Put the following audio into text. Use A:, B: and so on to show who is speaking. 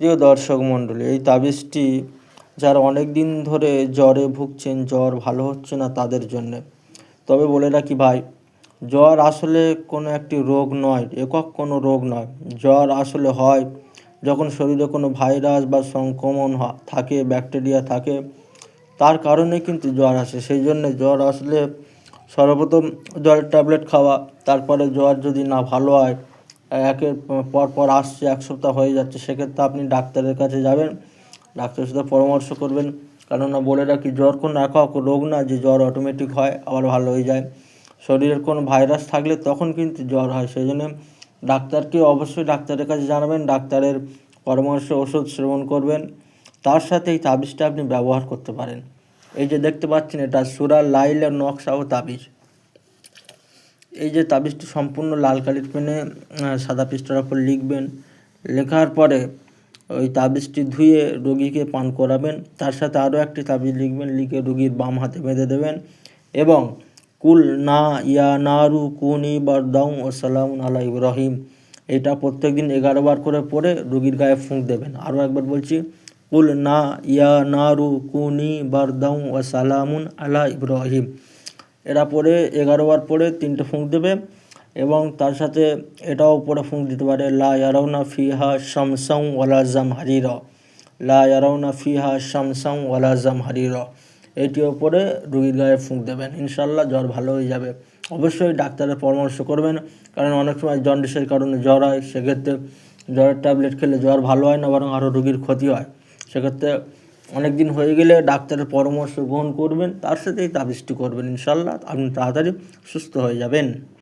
A: প্রিয় দর্শক মণ্ডলী, এই তাবিজটি যারা অনেক দিন ধরে জ্বরে ভুগছেন, জ্বর ভালো হচ্ছে না তাদের জন্যে। তবে বলে রাখি ভাই, জ্বর আসলে কোনো একটি রোগ নয়, একক কোনো রোগ নয়। জ্বর আসলে হয় যখন শরীরে কোনো ভাইরাস বা সংক্রমণ থাকে, ব্যাকটেরিয়া থাকে, তার কারণে কিন্তু জ্বর আসে। সেই জন্যে জ্বর আসলে সর্বপ্রথম জ্বরের ট্যাবলেট খাওয়া, তারপরে জ্বর যদি না ভালো হয়, একের পর পর আসছে, এক সপ্তাহ হয়ে যাচ্ছে, সেক্ষেত্রে আপনি ডাক্তারের কাছে যাবেন, ডাক্তারের সাথে পরামর্শ করবেন। কেননা বলে রাখি, জ্বর কোনো একক রোগ না যে জ্বর অটোমেটিক হয় আবার ভালো হয়ে যায়। শরীরের কোনো ভাইরাস থাকলে তখন কিন্তু জ্বর হয়। সেই জন্য ডাক্তারকে অবশ্যই ডাক্তারের কাছে জানাবেন, ডাক্তারের পরামর্শ ওষুধ সেবন করবেন। তার সাথে এই তাবিজটা আপনি ব্যবহার করতে পারেন। এই যে দেখতে পাচ্ছেন, এটা সূরা লাইলের নকশা ও তাবিজ। এই যে তাবিজটি সম্পূর্ণ লাল কালির পেনে সাদা পৃষ্ঠার ওপর লিখবেন। লেখার পরে ওই তাবিজটি ধুয়ে রোগীকে পান করাবেন। তার সাথে আরও একটি তাবিজ লিখবেন, লিখে রোগীর বাম হাতে বেঁধে দেবেন এবং কুল না ইয়া নারু কুনি বারদাউ ও সালামুন আলা ইব্রাহিম, এটা প্রত্যেকদিন 11 বার করে পড়ে রোগীর গায়ে ফুঁক দেবেন। আরও একবার বলছি, কুল না ইয়া নারু কুনি বারদাউ ও সালামুন আলা ইব্রাহিম, এরা পড়ে 11 বার পড়ে 3টে ফুঁক দেবে। এবং তার সাথে এটাও পড়ে ফুঁক দিতে পারে, লা ইয়ারাউনা ফিহা শামসাও ওয়ালা জামহারিরা, লা ইয়ারাউনা ফিহা শামসাও ওয়ালা জামহারিরা, এটিও পড়ে রোগীর গায়ে ফুঁক দেবেন। ইনশাল্লাহ জ্বর ভালো হয়ে যাবে। অবশ্যই ডাক্তারের পরামর্শ করবেন, কারণ অনেক সময় জন্ডিসের কারণে জ্বর হয়। সেক্ষেত্রে জ্বরের ট্যাবলেট খেলে জ্বর ভালো হয় না, বরং আরও রোগীর ক্ষতি হয়। সেক্ষেত্রে অনেক দিন হয়ে গেলে ডাক্তারের পরামর্শ গ্রহণ করবেন, তার সাথেই তাবিজটি করবেন। ইনশাল্লাহ আপনি তাড়াতাড়ি সুস্থ হয়ে যাবেন।